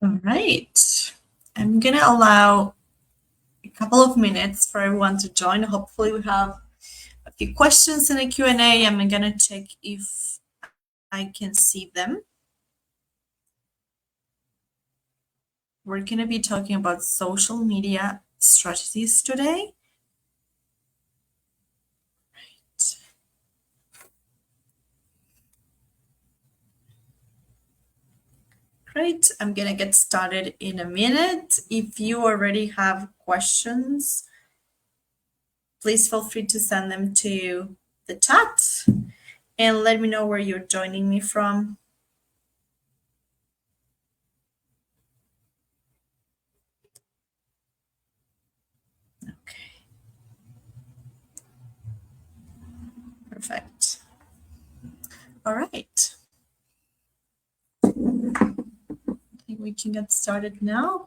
All right. I'm going to allow a couple of minutes for everyone to join. Hopefully we have a few questions in the Q&A. I'm going to check if I can see them. We're going to be talking about social media strategies today. Great. I'm going to get started in a minute. If you already have questions, please feel free to send them to the chat and let me know where you're joining me from. Okay. Perfect. All right. I think we can get started now.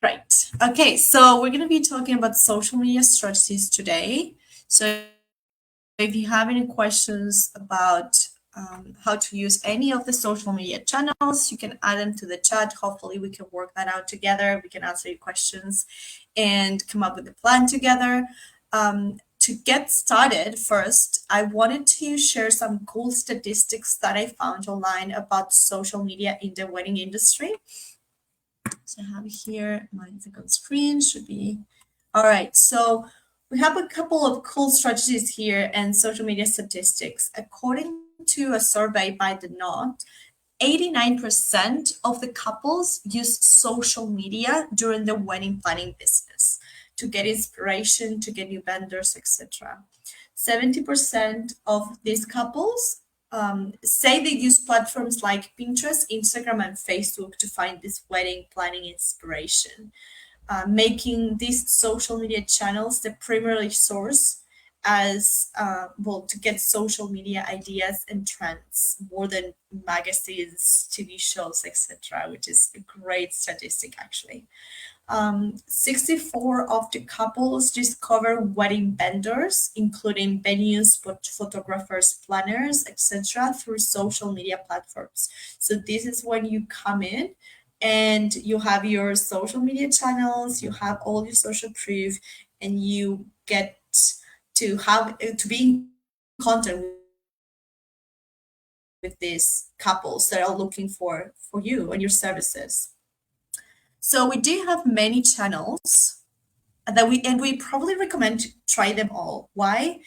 Right. Okay, so we're going to be talking about social media strategies today. So if you have any questions about how to use any of the social media channels, you can add them to the chat. Hopefully, we can work that out together. We can answer your questions and come up with a plan together. To get started, first, I wanted to share some cool statistics that I found online about social media in the wedding industry. So I have here my second screen should be all right. So we have a couple of cool strategies here and social media statistics. According to a survey by the Knot, 89% of the couples use social media during the wedding planning business to get inspiration, to get new vendors, etc. 70% of these couples say they use platforms like Pinterest, Instagram, and Facebook to find this wedding planning inspiration, making these social media channels the primary source as well to get social media ideas and trends more than magazines, TV shows, etc., which is a great statistic actually. 64 of the couples discover wedding vendors, including venues, photographers, planners, etc., through social media platforms. So this is when you come in and you have your social media channels, you have all your social proof, and you get to have to be in contact with these couples that are looking for you and your services. So we do have many channels that we probably recommend to try them all. Why?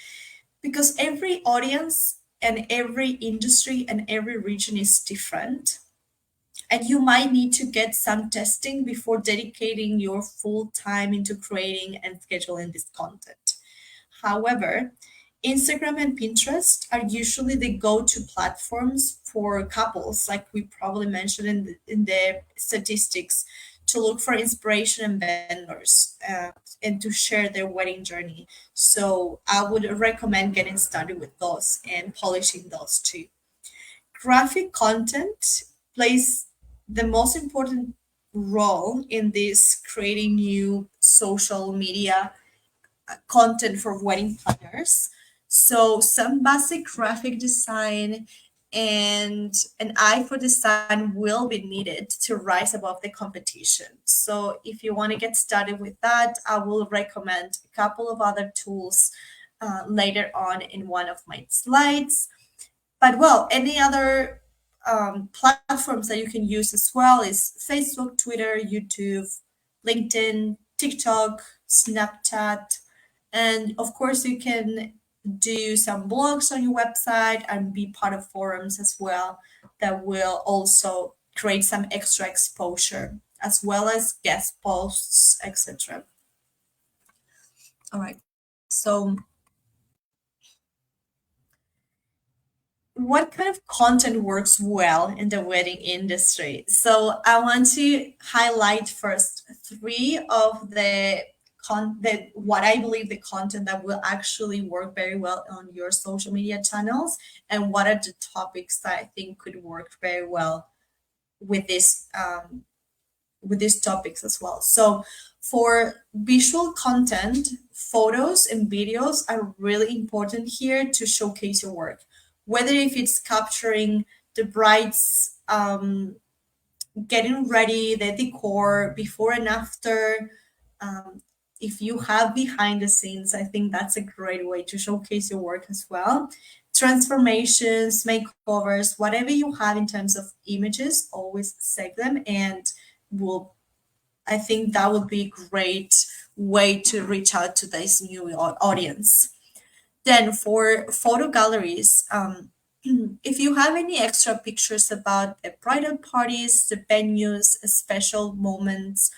Because every audience and every industry and every region is different. And you might need to get some testing before dedicating your full time into creating and scheduling this content. However, Instagram and Pinterest are usually the go-to platforms for couples, like we probably mentioned in the statistics, to look for inspiration and vendors and to share their wedding journey. So I would recommend getting started with those and polishing those too. Graphic content plays the most important role in this creating new social media content for wedding planners. So some basic graphic design and an eye for design will be needed to rise above the competition. So if you want to get started with that, I will recommend a couple of other tools later on in one of my slides. But well, any other platforms that you can use as well is Facebook, Twitter, YouTube, LinkedIn, TikTok, Snapchat, and of course, you can do some blogs on your website and be part of forums as well that will also create some extra exposure as well as guest posts, etc. All right. So, what kind of content works well in the wedding industry? So, I want to highlight first three of the what I believe the content that will actually work very well on your social media channels, and what are the topics that I think could work very well with this with these topics as well. So for visual content, photos and videos are really important here to showcase your work. Whether if it's capturing the brides getting ready, the decor before and after. Um, if you have behind the scenes, I think that's a great way to showcase your work as well. Transformations, makeovers, whatever you have in terms of images, always save them and will I think that would be a great way to reach out to this new audience. Then for photo galleries, if you have any extra pictures about the bridal parties, the venues, special moments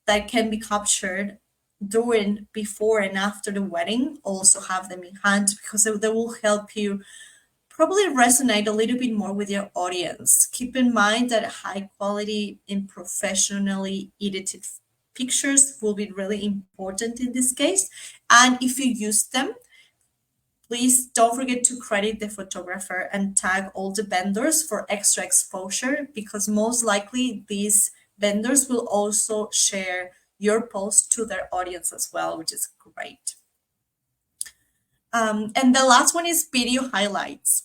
that can be captured during, before, and after the wedding, also have them in hand because they will help you probably resonate a little bit more with your audience. Keep in mind that high quality and professionally edited pictures will be really important in this case. And if you use them, please don't forget to credit the photographer and tag all the vendors for extra exposure because most likely these vendors will also share your post to their audience as well, which is great. And the last one is video highlights.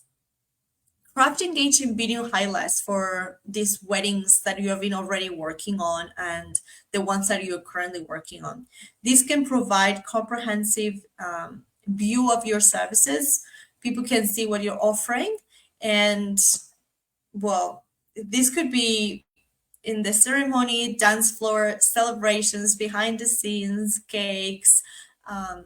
Craft engaging video highlights for these weddings that you have been already working on and the ones that you're currently working on. This can provide comprehensive view of your services. People can see what you're offering, and well, this could be in the ceremony, dance floor, celebrations, behind the scenes, cakes. Um,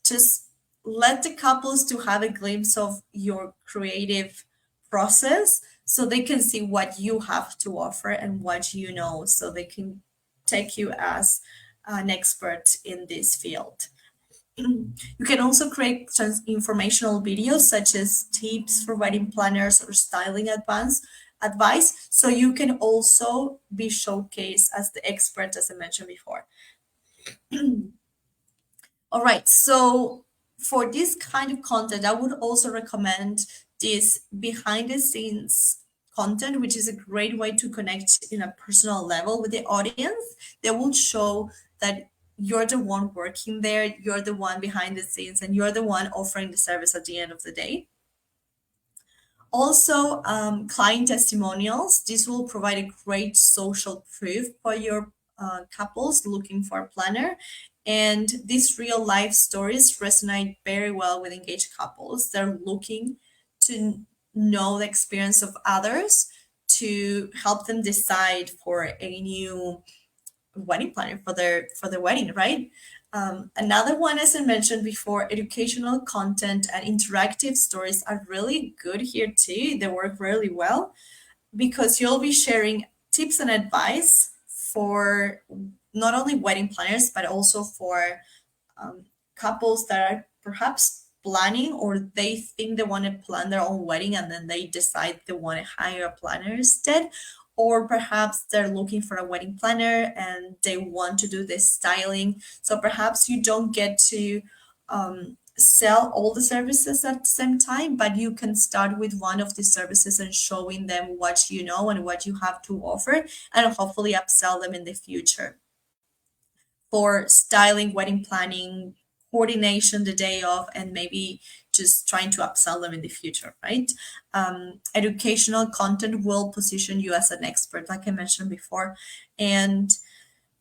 just let the couples to have a glimpse of your creative process so they can see what you have to offer and what you know so they can take you as an expert in this field. You can also create informational videos such as tips for wedding planners or styling advice so you can also be showcased as the expert as I mentioned before. All right, so for this kind of content, I would also recommend this behind the scenes content, which is a great way to connect in a personal level with the audience. They will show that you're the one working there, you're the one behind the scenes, and you're the one offering the service at the end of the day. Also, client testimonials. This will provide a great social proof for your couples looking for a planner. And these real life stories resonate very well with engaged couples. They're looking to know the experience of others to help them decide for a new wedding planner for their wedding, right? Another one, as I mentioned before, educational content and interactive stories are really good here too. They work really well because you'll be sharing tips and advice for not only wedding planners but also for couples that are perhaps planning or they think they want to plan their own wedding and then they decide they want to hire a planner instead, or perhaps they're looking for a wedding planner and they want to do this styling, so perhaps you don't get to sell all the services at the same time, but you can start with one of the services and showing them what you know and what you have to offer and hopefully upsell them in the future. For styling, wedding planning, coordination the day of, and maybe just trying to upsell them in the future, right? Educational content will position you as an expert, like I mentioned before. And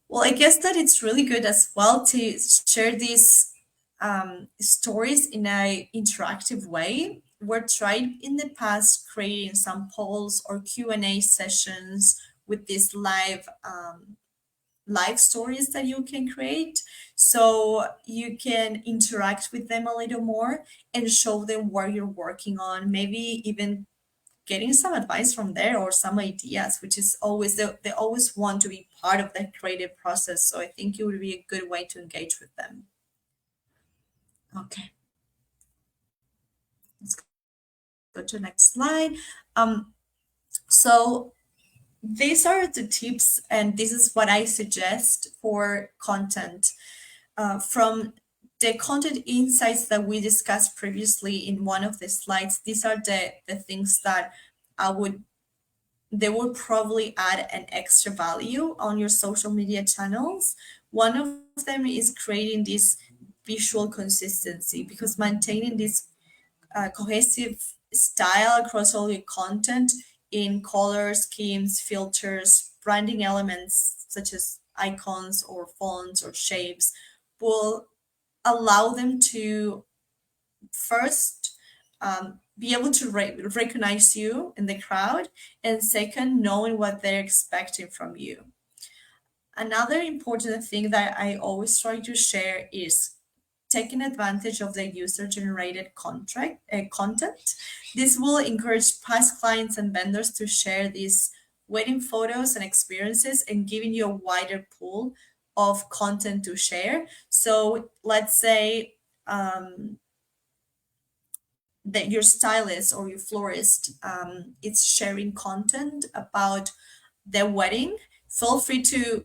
well, I guess that it's really good as well to share these stories in a interactive way. We're tried in the past creating some polls or Q&A sessions with these live stories that you can create so you can interact with them a little more and show them what you're working on, maybe even getting some advice from there or some ideas, which is always they always want to be part of that creative process, so I think it would be a good way to engage with them. Okay, let's go to the next slide. So these are the tips and this is what I suggest for content from the content insights that we discussed previously in one of the slides. These are the things that I would they will probably add an extra value on your social media channels. One of them is creating this visual consistency, because maintaining this cohesive style across all your content in color schemes, filters, branding elements such as icons or fonts or shapes will allow them to first be able to recognize you in the crowd, and second, knowing what they're expecting from you. Another important thing that I always try to share is taking advantage of the user generated content. This will encourage past clients and vendors to share these wedding photos and experiences, and giving you a wider pool of content to share. So let's say that your stylist or your florist is sharing content about their wedding. Feel free to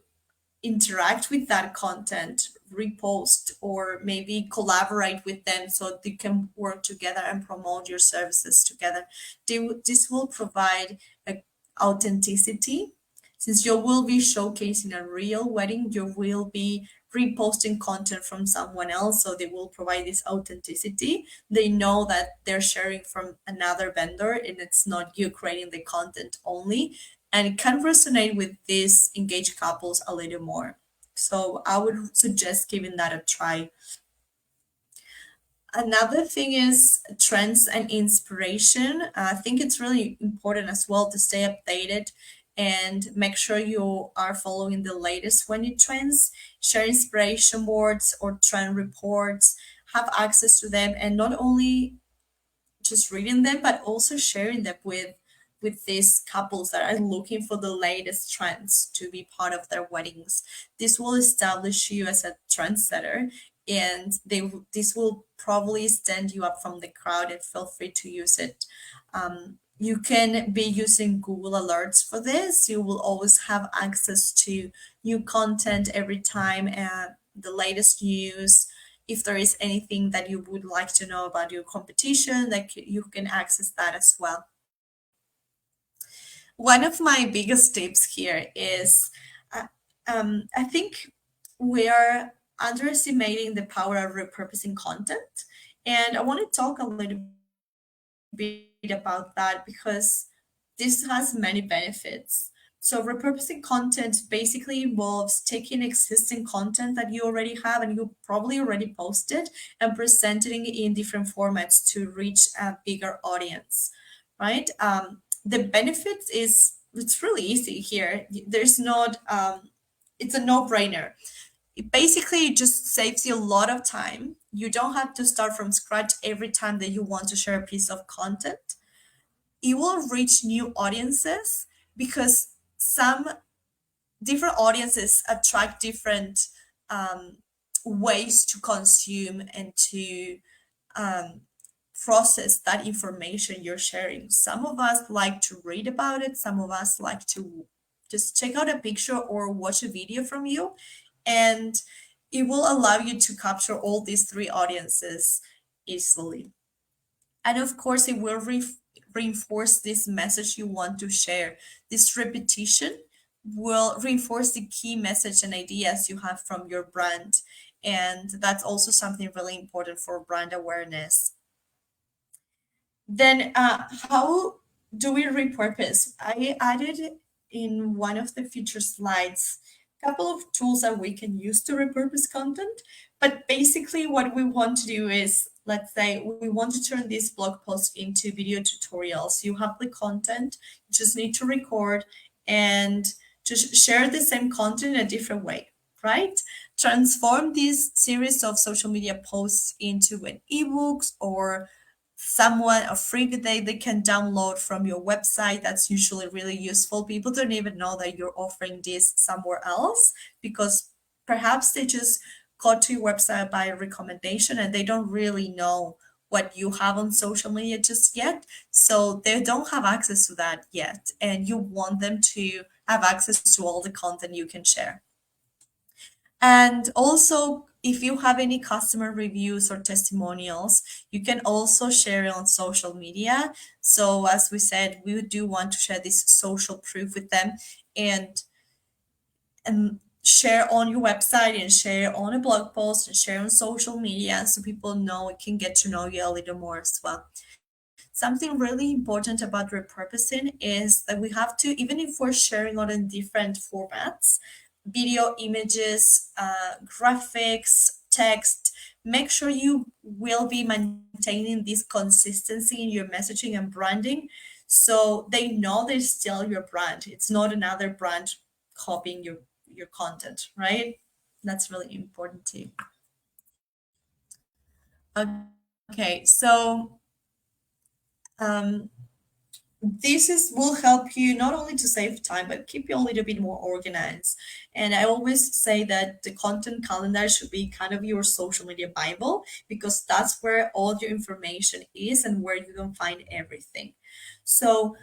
interact with that content, repost, or maybe collaborate with them so they can work together and promote your services together. This will provide a authenticity. Since you will be showcasing a real wedding, you will be reposting content from someone else, so they will provide this authenticity. They know that they're sharing from another vendor and it's not you creating the content only, and it can resonate with these engaged couples a little more. So I would suggest giving that a try. Another thing is trends and inspiration. I think it's really important as well to stay updated and make sure you are following the latest wedding trends. Share inspiration boards or trend reports, have access to them, and not only just reading them, but also sharing them with these couples that are looking for the latest trends to be part of their weddings. This will establish you as a trendsetter, and this will probably stand you up from the crowd, and feel free to use it. You can be using Google Alerts for this. You will always have access to new content every time, and the latest news. If there is anything that you would like to know about your competition, like you can access that as well. One of my biggest tips here is uh, I think we are underestimating the power of repurposing content. And I want to talk a little bit about that, because this has many benefits. So, repurposing content basically involves taking existing content that you already have and you probably already posted, and presenting it in different formats to reach a bigger audience, right? The benefits is it's really easy here. There's not, it's a no brainer. It basically just saves you a lot of time. You don't have to start from scratch every time that you want to share a piece of content. It will reach new audiences, because some different audiences attract different um, ways to consume and to um, process that information you're sharing. Some of us like to read about it, some of us like to just check out a picture or watch a video from you, and it will allow you to capture all these three audiences easily. And of course, it will reinforce this message you want to share. This repetition will reinforce the key message and ideas you have from your brand. And that's also something really important for brand awareness. Then, how do we repurpose? I added in one of the future slides a couple of tools that we can use to repurpose content. But basically, what we want to do is, let's say we want to turn this blog post into video tutorials. You have the content, you just need to record and just share the same content in a different way, right? Transform this series of social media posts into an ebooks or someone a free that they can download from your website. That's usually really useful. People don't even know that you're offering this somewhere else, because perhaps they just got to your website by recommendation and they don't really know what you have on social media just yet. So they don't have access to that yet, and you want them to have access to all the content you can share. And also if you have any customer reviews or testimonials, you can also share it on social media. So as we said, we do want to share this social proof with them, and share on your website and share on a blog post and share on social media so people know and can get to know you a little more as well. Something really important about repurposing is that we have to, even if we're sharing on in different formats, video, images, graphics, text, make sure you will be maintaining this consistency in your messaging and branding so they know they're still your brand. It's not another brand copying your content, right? That's really important too. Okay, so um, this is will help you not only to save time but keep you a little bit more organized. And I always say that the content calendar should be kind of your social media bible, because that's where all your information is and where you can find everything. So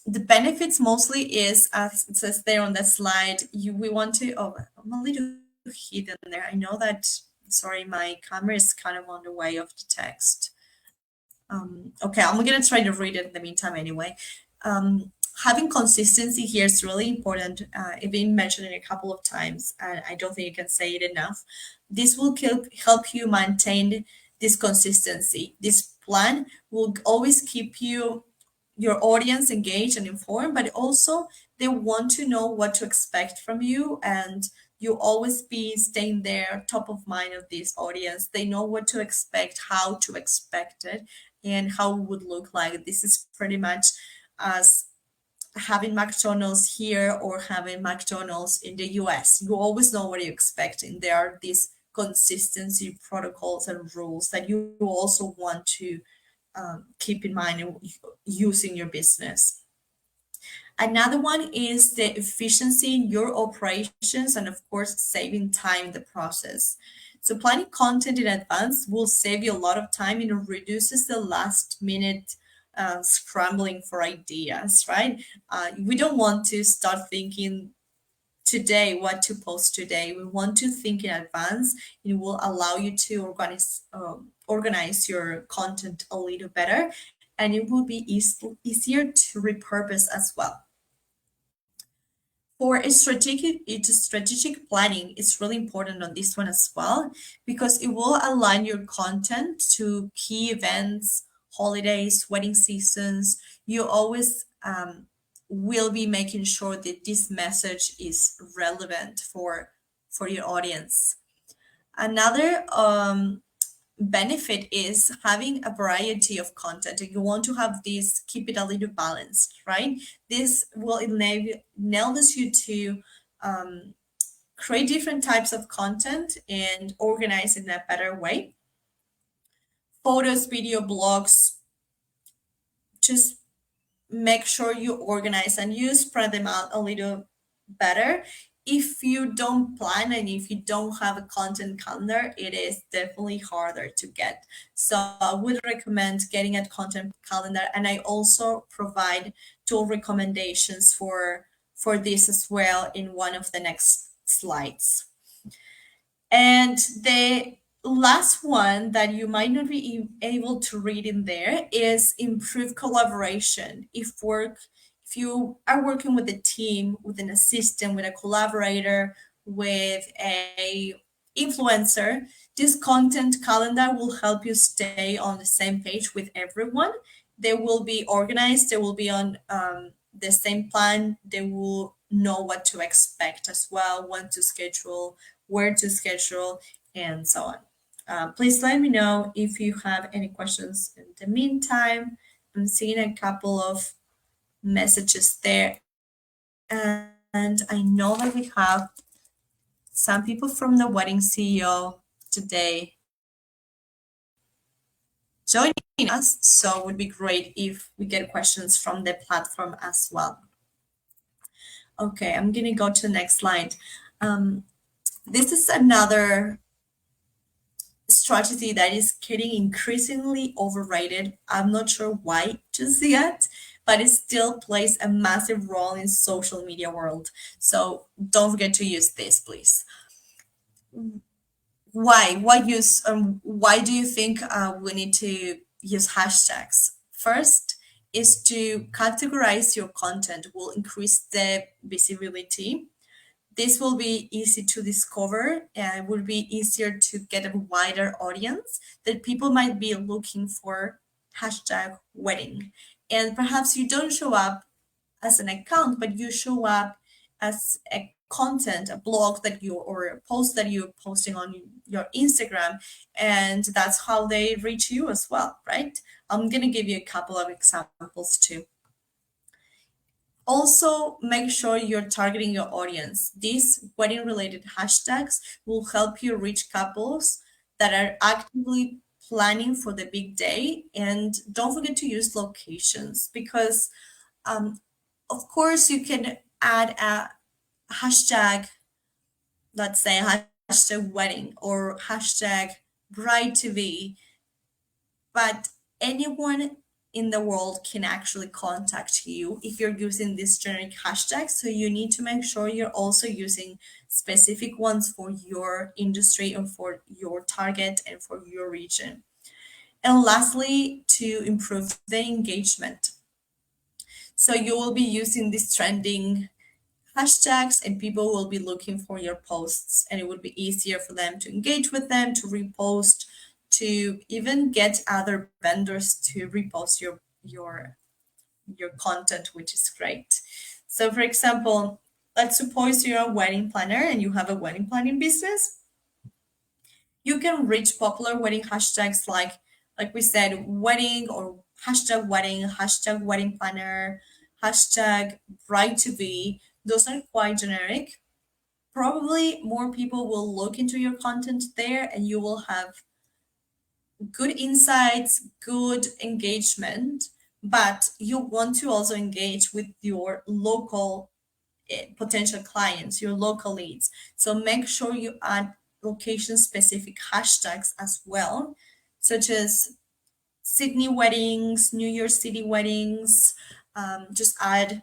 the benefits mostly is, as it says there on that slide, you we want to, oh, I'm a little hidden there, I know that. Sorry, my camera is kind of on the way of the text. Okay, I'm gonna try to read it in the meantime anyway. Having consistency here is really important. It's been mentioned a couple of times, and I don't think you can say it enough. This will help you maintain this consistency. This plan will always keep your audience engaged and informed, but also they want to know what to expect from you, and you always be staying there top of mind of this audience. They know what to expect, how to expect it, and how it would look like. This is pretty much as having McDonald's here or having McDonald's in the US. You always know what you're expecting. There are these consistency protocols and rules that you also want to keep in mind and use in your business. Another one is the efficiency in your operations and, of course, saving time in the process. So, planning content in advance will save you a lot of time and it reduces the last minute scrambling for ideas, right? We don't want to start thinking today what to post today. We want to think in advance. It will allow you to organize your content a little better, and it will be easier to repurpose as well. For a strategic planning, it's really important on this one as well, because it will align your content to key events, holidays, wedding seasons. You always will be making sure that this message is relevant for your audience. Another benefit is having a variety of content, and you want to have this, keep it a little balanced, right? This will enables you to um, create different types of content and organize in a better way. Photos, video, blogs, just make sure you organize and you spread them out a little better. If you don't plan and if you don't have a content calendar, it is definitely harder to get. So I would recommend getting a content calendar, and I also provide tool recommendations for this as well in one of the next slides. And the last one that you might not be able to read in there is improve collaboration. If you are working with a team, with an assistant, with a collaborator, with a influencer, this content calendar will help you stay on the same page with everyone. They will be organized. They will be on the same plan. They will know what to expect as well, when to schedule, where to schedule, and so on. Please let me know if you have any questions in the meantime. I'm seeing a couple of messages there, and I know that we have some people from the Wedding CEO today joining us, so it would be great if we get questions from the platform as well. Okay, I'm gonna go to the next slide. This is another strategy that is getting increasingly overrated. I'm not sure why just yet, but it still plays a massive role in social media world. So don't forget to use this, please. why do you think we need to use hashtags? First is to categorize your content will increase the visibility. This will be easy to discover and it will be easier to get a wider audience that people might be looking for hashtag wedding. And perhaps you don't show up as an account, but you show up as a content, a blog that you or a post that you're posting on your Instagram, and that's how they reach you as well, right? I'm gonna give you a couple of examples too. Also, make sure you're targeting your audience. These wedding related hashtags will help you reach couples that are actively planning for the big day. And don't forget to use locations because, um, of course, you can add a hashtag, let's say hashtag wedding or hashtag bride to be, but anyone in the world can actually contact you if you're using this generic hashtag. So you need to make sure you're also using specific ones for your industry and for your target and for your region. And lastly, to improve the engagement. So you will be using these trending hashtags and people will be looking for your posts and it would be easier for them to engage with them, to repost, to even get other vendors to repost your content, which is great. So for example, let's suppose you're a wedding planner and you have a wedding planning business. You can reach popular wedding hashtags like we said, wedding or hashtag wedding planner, hashtag bride to be. Those are quite generic. Probably more people will look into your content there and you will have good insights, good engagement, but you want to also engage with your local potential clients, your local leads. So make sure you add location specific hashtags as well, such as Sydney weddings, New York City weddings. Just add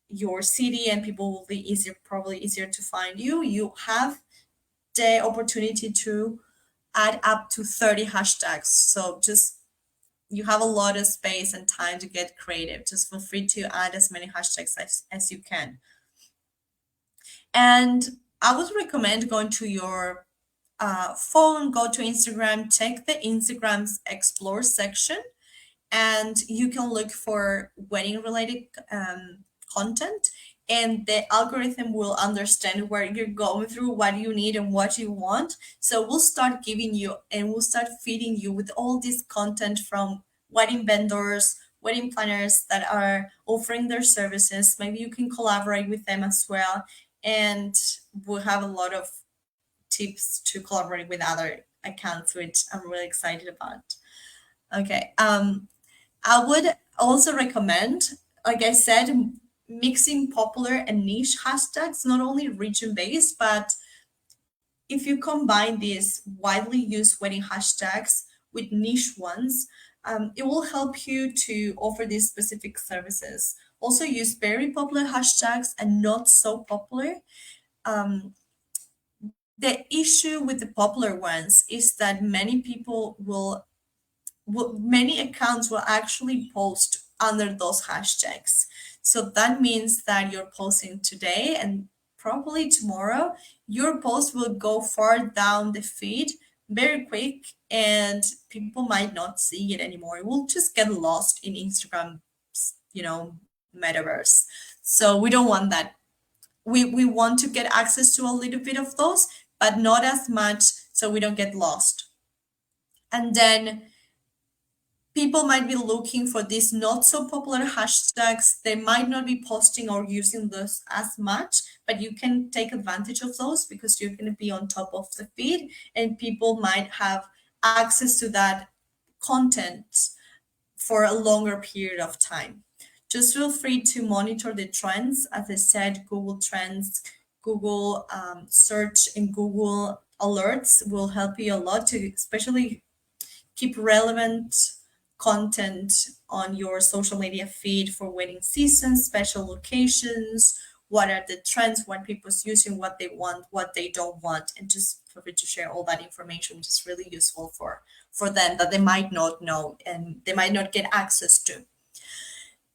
your city and people will be easier, probably easier to find you. You have the opportunity to add up to 30 hashtags. So just you have a lot of space and time to get creative. Just feel free to add as many hashtags as you can. And I would recommend going to your phone, go to Instagram, check the Instagram's explore section, and you can look for wedding related content. And the algorithm will understand where you're going through, what you need, and what you want. So we'll start giving you and we'll start feeding you with all this content from wedding vendors, wedding planners that are offering their services. Maybe you can collaborate with them as well. And we'll have a lot of tips to collaborate with other accounts, which I'm really excited about. Okay. I would also recommend, like I said, mixing popular and niche hashtags, not only region based, but if you combine these widely used wedding hashtags with niche ones, it will help you to offer these specific services. Also, use very popular hashtags and not so popular. Um, the issue with the popular ones is that many people many accounts will actually post under those hashtags. So that means that you're posting today and probably tomorrow, your post will go far down the feed very quick and people might not see it anymore. It will just get lost in Instagram's, metaverse. So we don't want that. We want to get access to a little bit of those, but not as much so we don't get lost. And then people might be looking for these not so popular hashtags. They might not be posting or using those as much, but you can take advantage of those because you're going to be on top of the feed and people might have access to that content for a longer period of time. Just feel free to monitor the trends. As I said, Google Trends, Google search, and Google Alerts will help you a lot to especially keep relevant content on your social media feed for wedding season, special locations, what are the trends, what people's using, what they want, what they don't want, and just feel free to share all that information, which is really useful for them that they might not know and they might not get access to.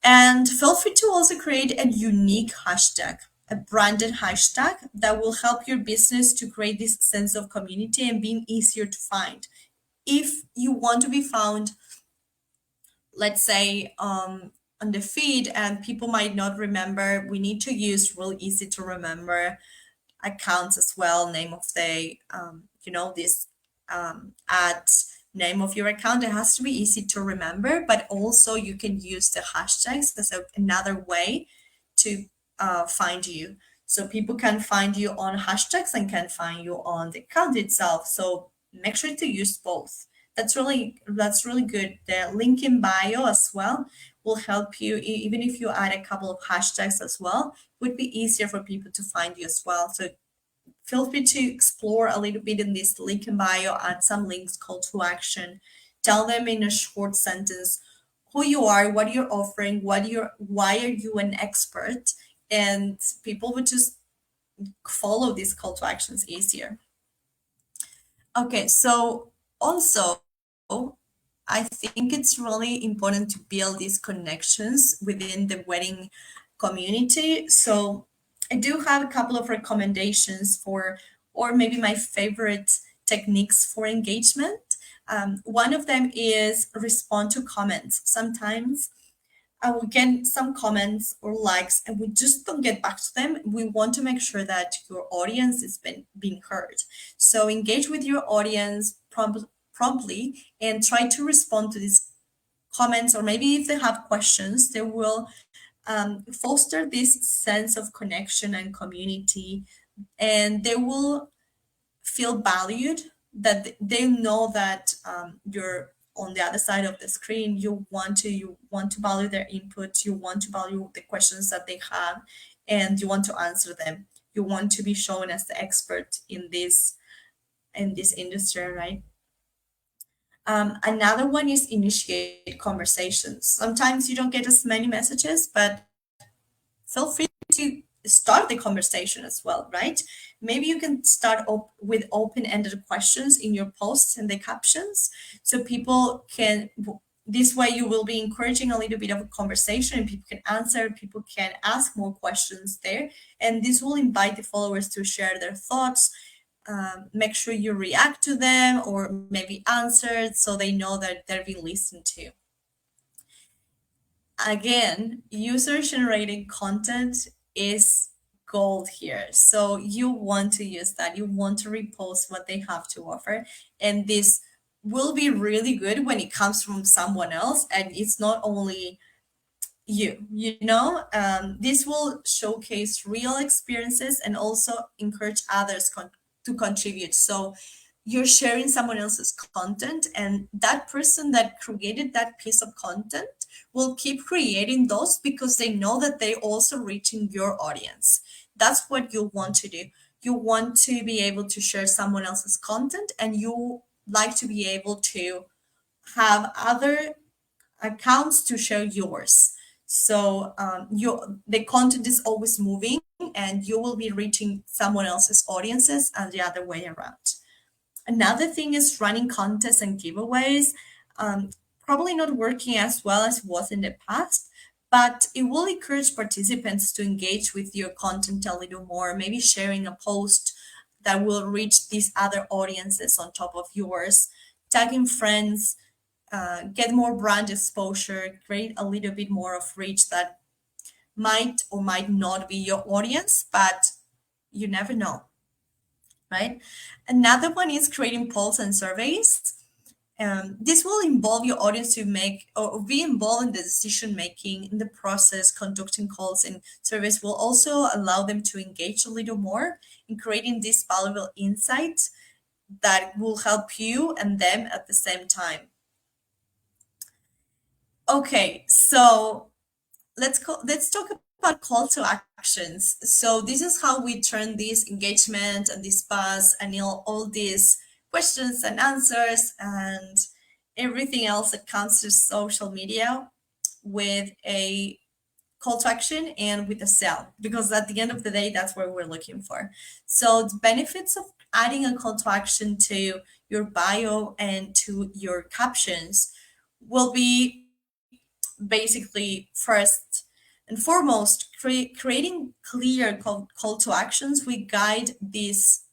And feel free to also create a unique hashtag, a branded hashtag that will help your business to create this sense of community and being easier to find. If you want to be found, let's say, on the feed and people might not remember, we need to use real easy to remember accounts as well, name of the, this at name of your account. It has to be easy to remember, but also you can use the hashtags as another way to find you. So people can find you on hashtags and can find you on the account itself. So make sure to use both. That's really good. The link in bio as well will help you, even if you add a couple of hashtags as well, would be easier for people to find you as well. So feel free to explore a little bit in this link in bio, add some links, call to action, tell them in a short sentence who you are, what you're offering, why are you an expert, and people would just follow these call to actions easier. Okay, so also I think it's really important to build these connections within the wedding community. So I do have a couple of recommendations for, or maybe my favorite techniques for engagement. One of them is respond to comments. Sometimes I will get some comments or likes and we just don't get back to them. We want to make sure that your audience is being heard. So engage with your audience promptly and try to respond to these comments, or maybe if they have questions, they will foster this sense of connection and community, and they will feel valued, that they know that you're on the other side of the screen. You want to value their input, you want to value the questions that they have, and you want to answer them. You want to be shown as the expert in this industry, right? Another one is initiate conversations. Sometimes you don't get as many messages, but feel free to start the conversation as well, right? Maybe you can start with open-ended questions in your posts and the captions, so people can. This way, you will be encouraging a little bit of a conversation, and people can answer. People can ask more questions there, and this will invite the followers to share their thoughts. Make sure you react to them or maybe answer so they know that they're being listened to. Again, user generated content is gold here. So you want to use that. You want to repost what they have to offer. And this will be really good when it comes from someone else and it's not only this will showcase real experiences and also encourage others to contribute. So you're sharing someone else's content, and that person that created that piece of content will keep creating those because they know that they also reaching your audience. That's what you want to do. You want to be able to share someone else's content, and you like to be able to have other accounts to share yours. So the content is always moving, and you will be reaching someone else's audiences and the other way around. Another thing is running contests and giveaways. Um, Probably not working as well as was in the past, but it will encourage participants to engage with your content a little more, maybe sharing a post that will reach these other audiences on top of yours, tagging friends, get more brand exposure, create a little bit more of reach that might or might not be your audience, but you never know, right? Another one is creating polls and surveys. This will involve your audience to make or be involved in the decision making in the process. Conducting calls and surveys will also allow them to engage a little more in creating these valuable insights that will help you and them at the same time. Okay, so let's talk about call to actions. So this is how we turn this engagement and this buzz and all these questions and answers and everything else that comes to social media with a call to action and with a sell, because at the end of the day, that's what we're looking for. So the benefits of adding a call to action to your bio and to your captions will be basically first and foremost creating clear call to actions. We guide these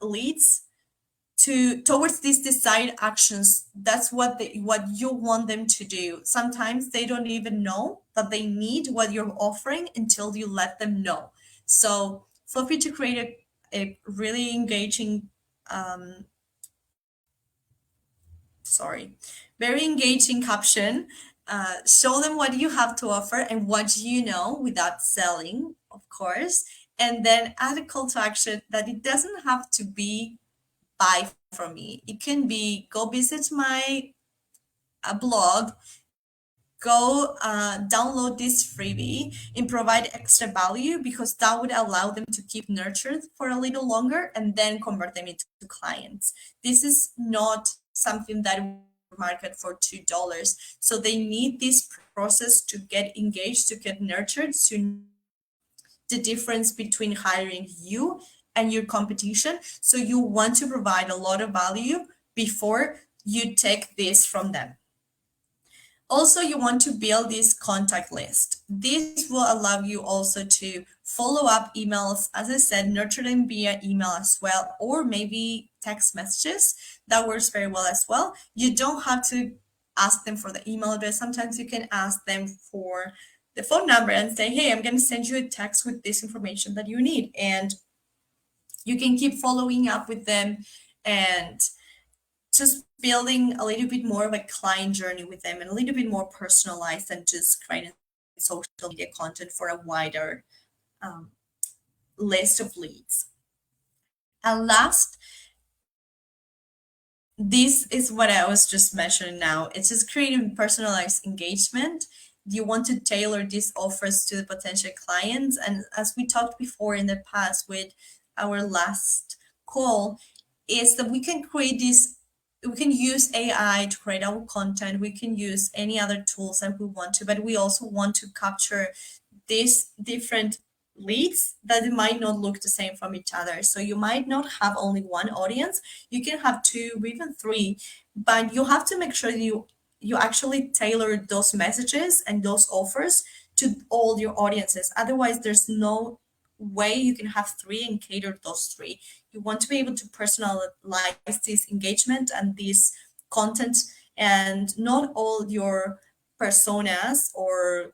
leads to towards these desired actions. That's what you want them to do. Sometimes they don't even know that they need what you're offering until you let them know. So feel free to create a really engaging um, sorry, very engaging caption. Show them what you have to offer and what you know without selling, of course. And then add a call to action that it doesn't have to be buy from me. It can be go visit my blog, go download this freebie and provide extra value, because that would allow them to keep nurtured for a little longer and then convert them into clients. This is not something that we market for $2. So they need this process to get engaged, to get nurtured, to the difference between hiring you and your competition. So you want to provide a lot of value before you take this from them. Also, you want to build this contact list. This will allow you also to follow up emails, as I said, nurture them via email as well, or maybe text messages. That works very well as well. You don't have to ask them for the email address. Sometimes you can ask them for the phone number and say, hey, I'm going to send you a text with this information that you need. And you can keep following up with them and just building a little bit more of a client journey with them and a little bit more personalized than just creating social media content for a wider um, list of leads. And last, this is what I was just mentioning now. It's just creating personalized engagement. You want to tailor these offers to the potential clients. And as we talked before in the past with our last call, is that we can create this, we can use AI to create our content. We can use any other tools that we want to, but we also want to capture these different leads that might not look the same from each other. So you might not have only one audience, you can have two or even three, but you have to make sure you actually tailor those messages and those offers to all your audiences. Otherwise, there's no way you can have three and cater those three. You want to be able to personalize this engagement and this content, and not all your personas or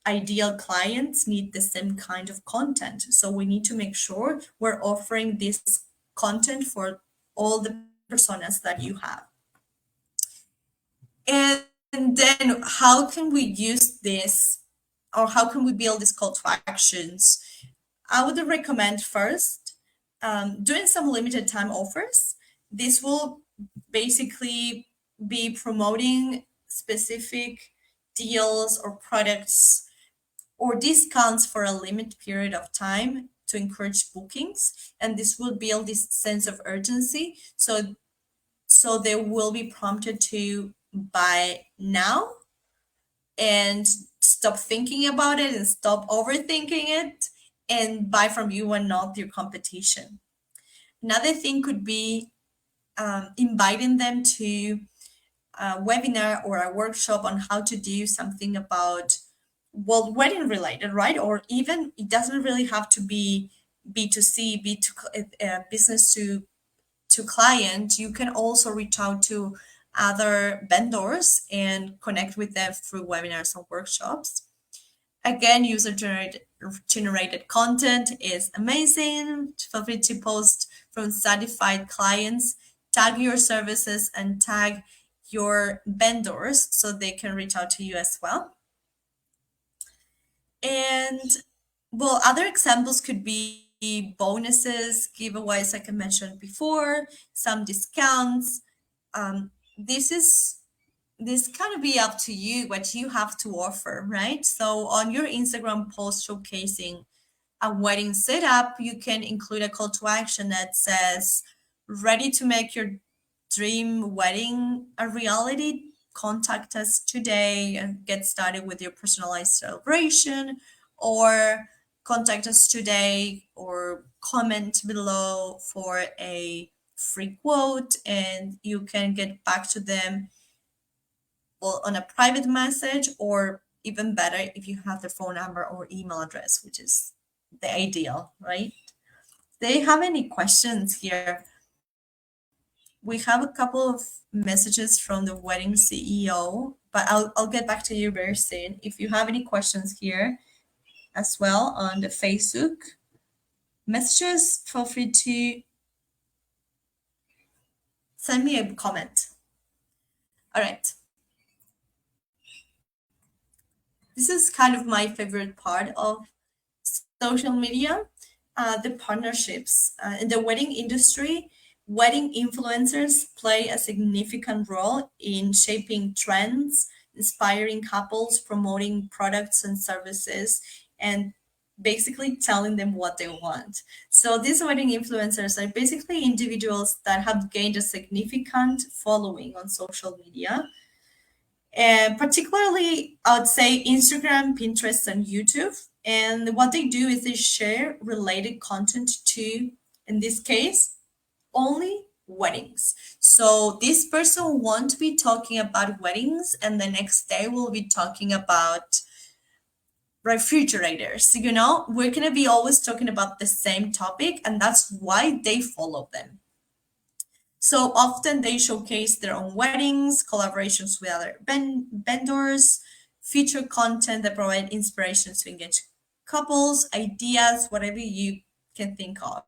ideal clients need the same kind of content. So we need to make sure we're offering this content for all the personas that you have. And then how can we use this, or how can we build these call to actions? I would recommend first doing some limited time offers. This will basically be promoting specific deals or products or discounts for a limited period of time to encourage bookings, and this will build this sense of urgency, so they will be prompted to buy now and stop thinking about it and stop overthinking it and buy from you and not your competition. Another thing could be inviting them to a webinar or a workshop on how to do something about, well, wedding related, right? Or even it doesn't really have to be B2C, B2 business to client. You can also reach out to other vendors and connect with them through webinars and workshops. Again, generated content is amazing. Feel free to post from certified clients, tag your services and tag your vendors so they can reach out to you as well. And well, other examples could be bonuses, giveaways, like I mentioned before, some discounts. This kind of be up to you what you have to offer, right? So on your Instagram post showcasing a wedding setup, you can include a call to action that says, ready to make your dream wedding a reality? contact us today and get started with your personalized celebration, or contact us today or comment below for a free quote, and you can get back to them well on a private message, or even better if you have their phone number or email address, which is the ideal, right? They have any questions here? We have a couple of messages from the wedding CEO, but I'll get back to you very soon. If you have any questions here as well on the Facebook messages, feel free to send me a comment. All right. This is kind of my favorite part of social media, the partnerships. In the wedding industry, wedding influencers play a significant role in shaping trends, inspiring couples, promoting products and services, and basically telling them what they want. So these wedding influencers are basically individuals that have gained a significant following on social media, and particularly I would say Instagram, Pinterest, and YouTube. And what they do is they share related content to, in this case, only weddings. So this person won't be talking about weddings, and the next day we'll be talking about refrigerators. You know, we're gonna be always talking about the same topic, and that's why they follow them. So often they showcase their own weddings, collaborations with other vendors, feature content that provide inspirations to engage couples, ideas, whatever you can think of.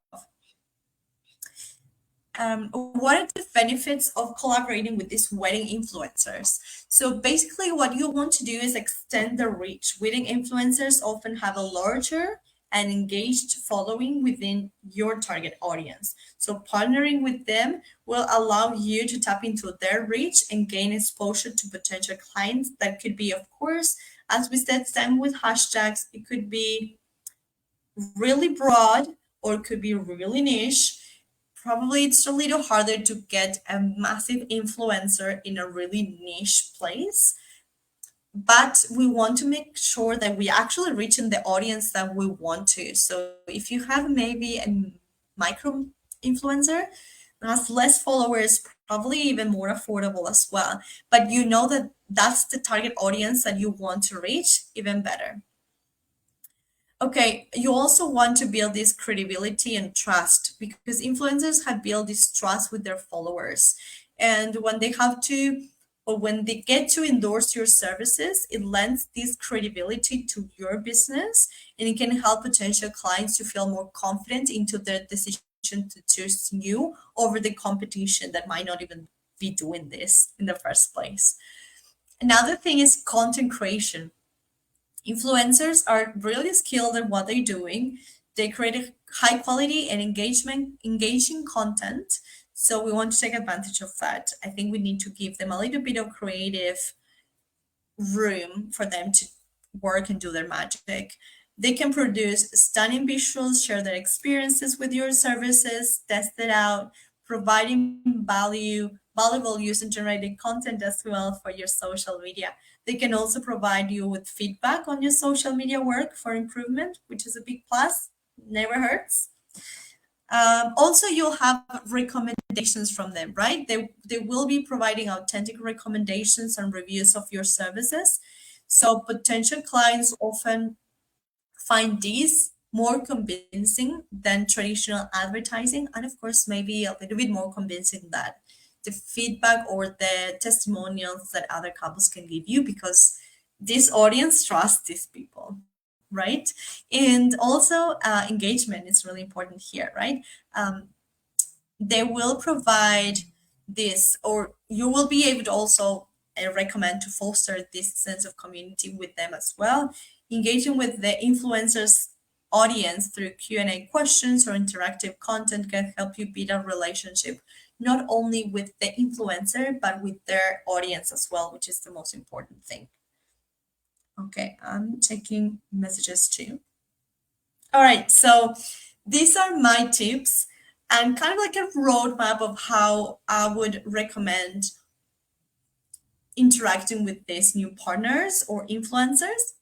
What are the benefits of collaborating with these wedding influencers? So basically, what you want to do is extend the reach. Wedding influencers often have a larger and engaged following within your target audience. So partnering with them will allow you to tap into their reach and gain exposure to potential clients. That could be, of course, as we said, same with hashtags. It could be really broad or it could be really niche. Probably it's a little harder to get a massive influencer in a really niche place, but we want to make sure that we actually reaching the audience that we want to. So if you have maybe a micro influencer that has less followers, probably even more affordable as well, but you know that that's the target audience that you want to reach, even better. Okay, you also want to build this credibility and trust, because influencers have built this trust with their followers. And when they have to, or when they get to endorse your services, it lends this credibility to your business, and it can help potential clients to feel more confident into their decision to choose you over the competition that might not even be doing this in the first place. Another thing is content creation. Influencers are really skilled at what they're doing. They create a high quality and engaging content. So we want to take advantage of that. I think we need to give them a little bit of creative room for them to work and do their magic. They can produce stunning visuals, share their experiences with your services, test it out, providing valuable user generated content as well for your social media. They can also provide you with feedback on your social media work for improvement, which is a big plus, never hurts. Also, you'll have recommendations from them, right? They will be providing authentic recommendations and reviews of your services. So potential clients often find these more convincing than traditional advertising, and of course, maybe a little bit more convincing that the feedback or the testimonials that other couples can give you, because this audience trusts these people, right? And also, engagement is really important here, right? They will provide this, or you will be able to also recommend to foster this sense of community with them as well. Engaging with the influencers audience through Q&A questions or interactive content can help you build a relationship not only with the influencer but with their audience as well, which is the most important thing. Okay, I'm checking messages too. All right, so these are my tips and kind of like a roadmap of how I would recommend interacting with these new partners or influencers?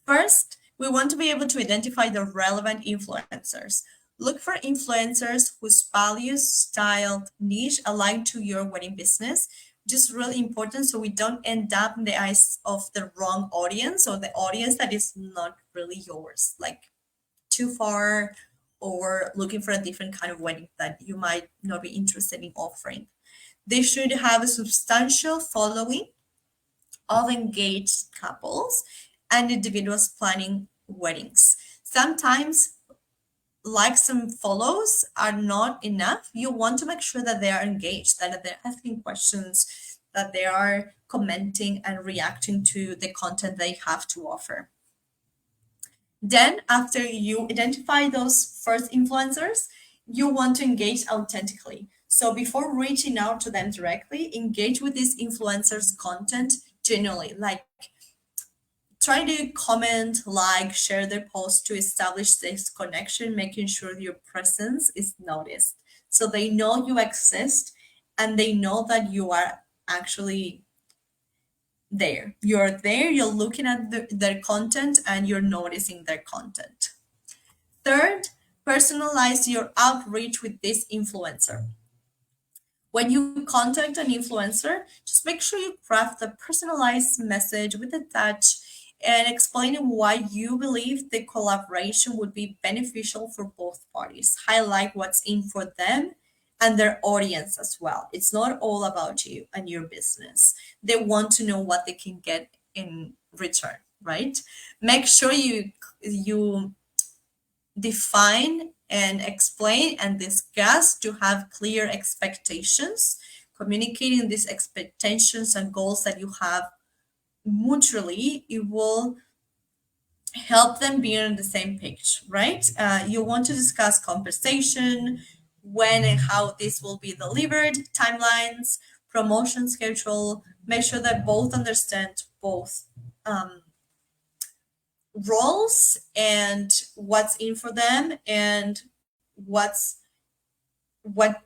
First, we want to be able to identify the relevant influencers. Look for influencers whose values, style, niche align to your wedding business, which is really important so we don't end up in the eyes of the wrong audience or the audience that is not really yours, like too far, or looking for a different kind of wedding that you might not be interested in offering. They should have a substantial following of engaged couples and individuals planning weddings. Sometimes likes and follows are not enough. You want to make sure that they are engaged, that they're asking questions, that they are commenting and reacting to the content they have to offer. Then, after you identify those first influencers, you want to engage authentically. So, before reaching out to them directly, engage with these influencers' content genuinely. Like, try to comment, like, share their post to establish this connection, making sure your presence is noticed. So, they know you exist and they know that you are actually there. You're there, you're looking at their content and you're noticing their content. Third, personalize your outreach with this influencer. When you contact an influencer, just make sure you craft a personalized message with a touch and explaining why you believe the collaboration would be beneficial for both parties. Highlight what's in for them and their audience as well. It's not all about you and your business. They want to know what they can get in return, right? Make sure you define and explain and discuss to have clear expectations, communicating these expectations and goals that you have mutually. It will help them be on the same page, right? You want to discuss compensation, when and how this will be delivered, timelines, promotion schedule. Make sure that both understand both um, roles and what's in for them and what's what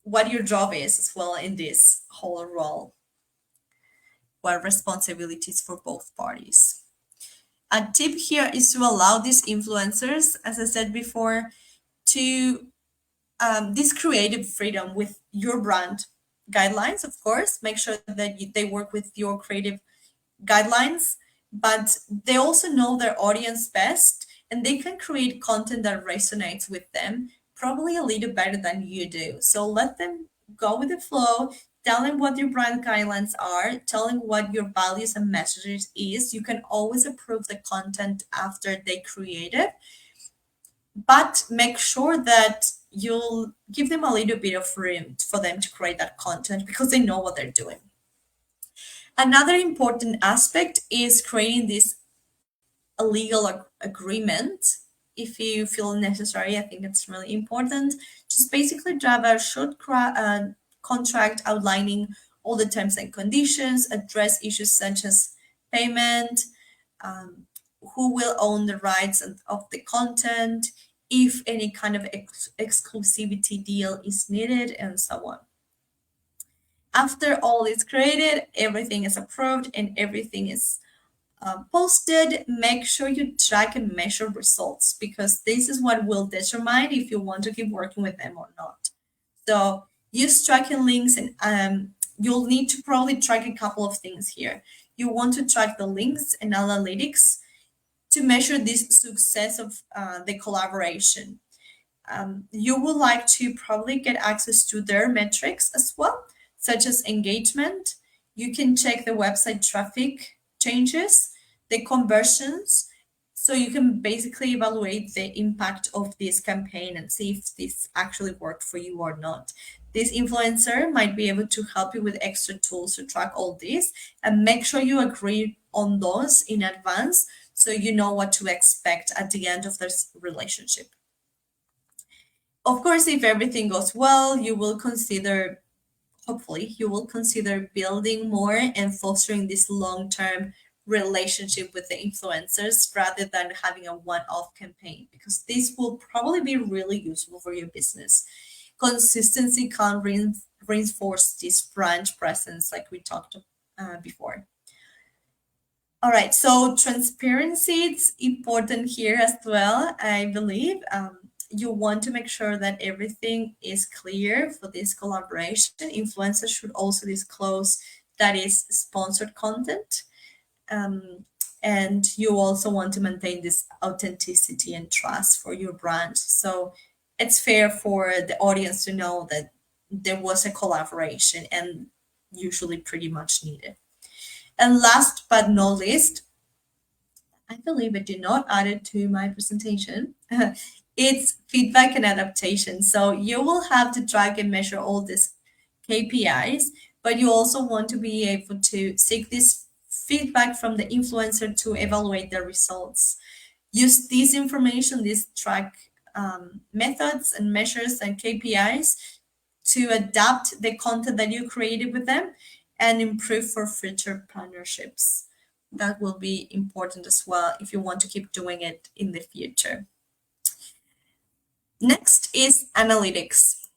what your job is as well in this whole role, what responsibilities for both parties. A tip here is to allow these influencers, as I said before, to this creative freedom with your brand guidelines. Of course, make sure that they work with your creative guidelines, but they also know their audience best and they can create content that resonates with them probably a little better than you do. So let them go with the flow. Tell them what your brand guidelines are. Tell them what your values and messages is. You can always approve the content after they create it, but make sure that you'll give them a little bit of room for them to create that content because they know what they're doing. Another important aspect is creating this a legal agreement if you feel necessary. I think it's really important. Just basically draft a short contract outlining all the terms and conditions, address issues such as payment, um, who will own the rights of the content, if any kind of exclusivity deal is needed, and so on. After all is created, everything is approved, and everything is posted, make sure you track and measure results because this is what will determine if you want to keep working with them or not. So use tracking links and you'll need to probably track a couple of things here. You want to track the links and analytics to measure this success of the collaboration. You would like to probably get access to their metrics as well, such as engagement. You can check the website traffic changes, the conversions, so you can basically evaluate the impact of this campaign and see if this actually worked for you or not. This influencer might be able to help you with extra tools to track all this and make sure you agree on those in advance so you know what to expect at the end of this relationship. Of course, if everything goes well, you will consider, hopefully, you will consider building more and fostering this long-term relationship with the influencers rather than having a one-off campaign because this will probably be really useful for your business. Consistency reinforce this brand presence like we talked before. All right, so transparency is important here as well, I believe. You want to make sure that everything is clear for this collaboration. Influencers should also disclose that is sponsored content. Um, and you also want to maintain this authenticity and trust for your brand. So it's fair for the audience to know that there was a collaboration and usually pretty much needed. And last but not least, I believe I did not add it to my presentation. It's feedback and adaptation. So you will have to track and measure all these KPIs, but you also want to be able to seek this feedback from the influencer to evaluate the results. Use this information, these track methods and measures and KPIs to adapt the content that you created with them and improve for future partnerships. That will be important as well if you want to keep doing it in the future. Next is analytics.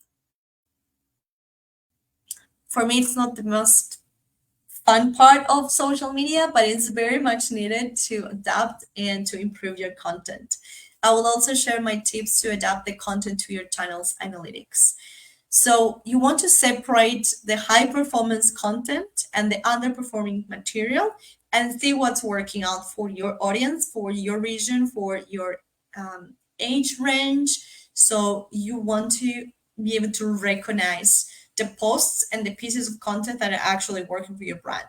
For me, it's not the most fun part of social media, but it's very much needed to adapt and to improve your content. I will also share my tips to adapt the content to your channel's analytics. So you want to separate the high performance content and the underperforming material and see what's working out for your audience, for your region, for your age range. So you want to be able to recognize the posts and the pieces of content that are actually working for your brand.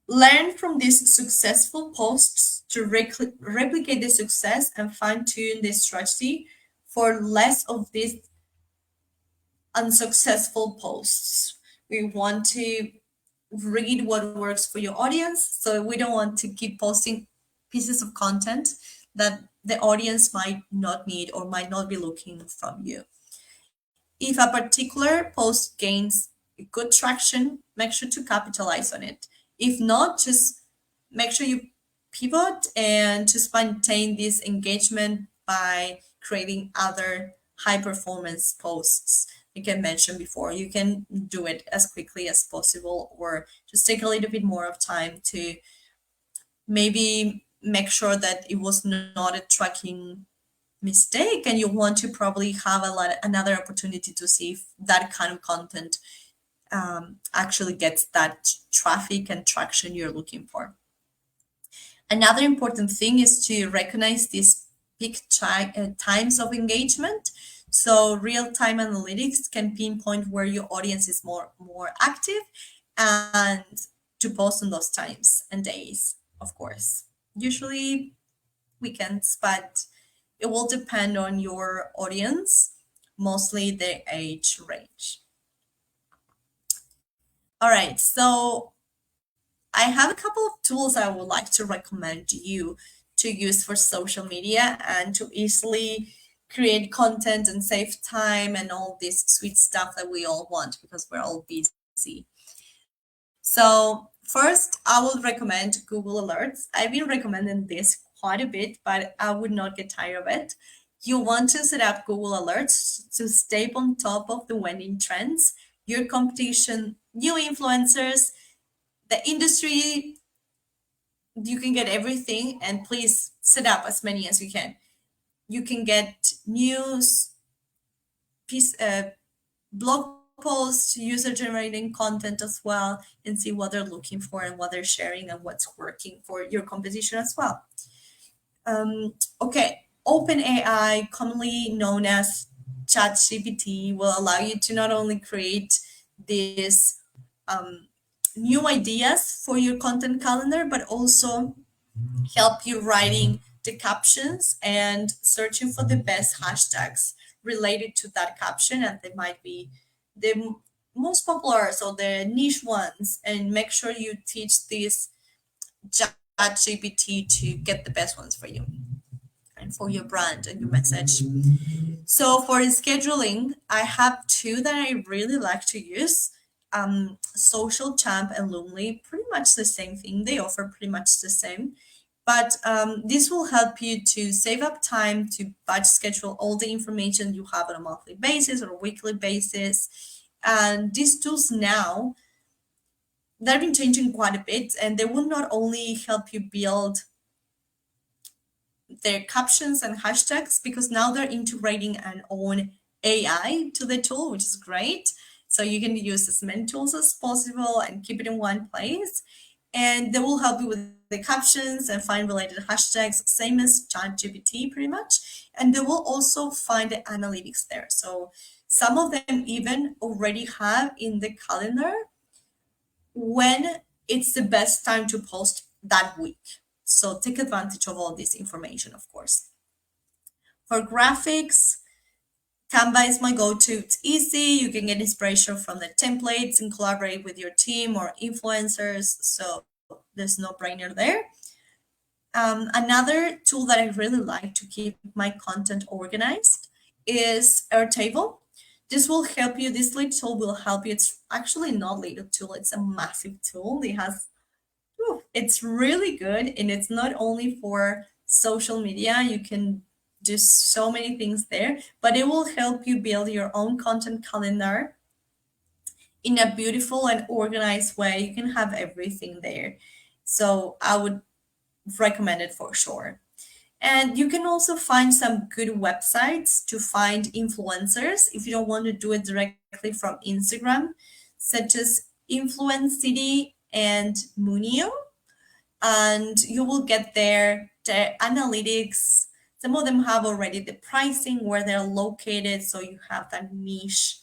Learn from these successful posts to replicate the success and fine tune the strategy for less of these unsuccessful posts. We want to read what works for your audience. So we don't want to keep posting pieces of content that the audience might not need or might not be looking from you. If a particular post gains good traction, make sure to capitalize on it. If not, just make sure you pivot and just maintain this engagement by creating other high performance posts. Like I mentioned before, you can do it as quickly as possible or just take a little bit more of time to maybe make sure that it was not a tracking mistake and you want to probably have another opportunity to see if that kind of content actually gets that traffic and traction you're looking for. Another important thing is to recognize these peak times of engagement. So real-time analytics can pinpoint where your audience is more active and to post on those times and days, of course. Usually weekends, but it will depend on your audience, mostly the age range. All right, so I have a couple of tools I would like to recommend you to use for social media and to easily create content and save time and all this sweet stuff that we all want because we're all busy. So first, I would recommend Google Alerts. I've been recommending this quite a bit, but I would not get tired of it. You want to set up Google Alerts to stay on top of the winning trends, your competition, new influencers, the industry. You can get everything, and please set up as many as you can. You can get news, blog posts, user generating content as well, and see what they're looking for and what they're sharing and what's working for your competition as well. Okay, OpenAI, commonly known as ChatGPT, will allow you to not only create these new ideas for your content calendar, but also help you writing the captions and searching for the best hashtags related to that caption, and they might be the most popular, so the niche ones, and make sure you teach this ChatGPT to get the best ones for you and for your brand and your message. So for scheduling, I have two that I really like to use. Social Champ and Loomly, pretty much the same thing. They offer pretty much the same. But this will help you to save up time to batch schedule all the information you have on a monthly basis or weekly basis And these tools now, they've been changing quite a bit, and they will not only help you build their captions and hashtags, because now they're integrating an own AI to the tool, which is great. So you can use as many tools as possible and keep it in one place. And they will help you with the captions and find related hashtags, same as ChatGPT pretty much. And they will also find the analytics there. So some of them even already have in the calendar when it's the best time to post that week. So take advantage of all this information, of course. For graphics, Canva is my go-to. It's easy. You can get inspiration from the templates and collaborate with your team or influencers. So there's no brainer there. Another tool that I really like to keep my content organized is Airtable. This will help you. This little tool will help you. It's actually not a little tool. It's a massive tool. It has it's really good, and it's not only for social media. You can do so many things there, but it will help you build your own content calendar in a beautiful and organized way. You can have everything there. So I would recommend it for sure. And you can also find some good websites to find influencers if you don't want to do it directly from Instagram, such as Influence City and Munio, and you will get there the analytics. Some of them have already the pricing where they're located, so you have that niche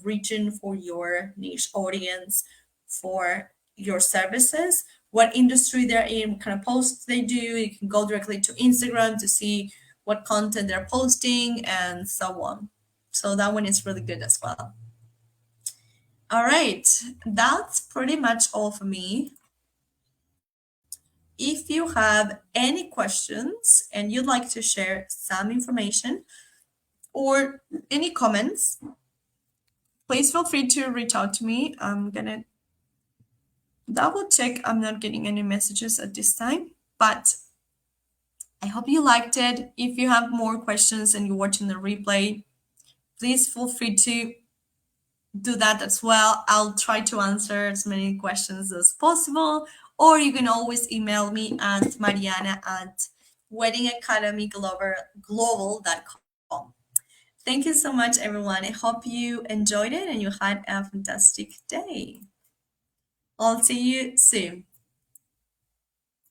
region for your niche audience for your services, what industry they're in, what kind of posts they do. You can go directly to Instagram to see what content they're posting and so on. So that one is really good as well. All right, that's pretty much all for me. If you have any questions and you'd like to share some information or any comments, please feel free to reach out to me. I'm gonna double check I'm not getting any messages at this time, but I hope you liked it. If you have more questions and you're watching the replay, please feel free to do that as well. I'll try to answer as many questions as possible, or you can always email me at mariana at weddingacademyglobal.com. Thank you so much, everyone. I hope you enjoyed it and you had a fantastic day. I'll see you soon.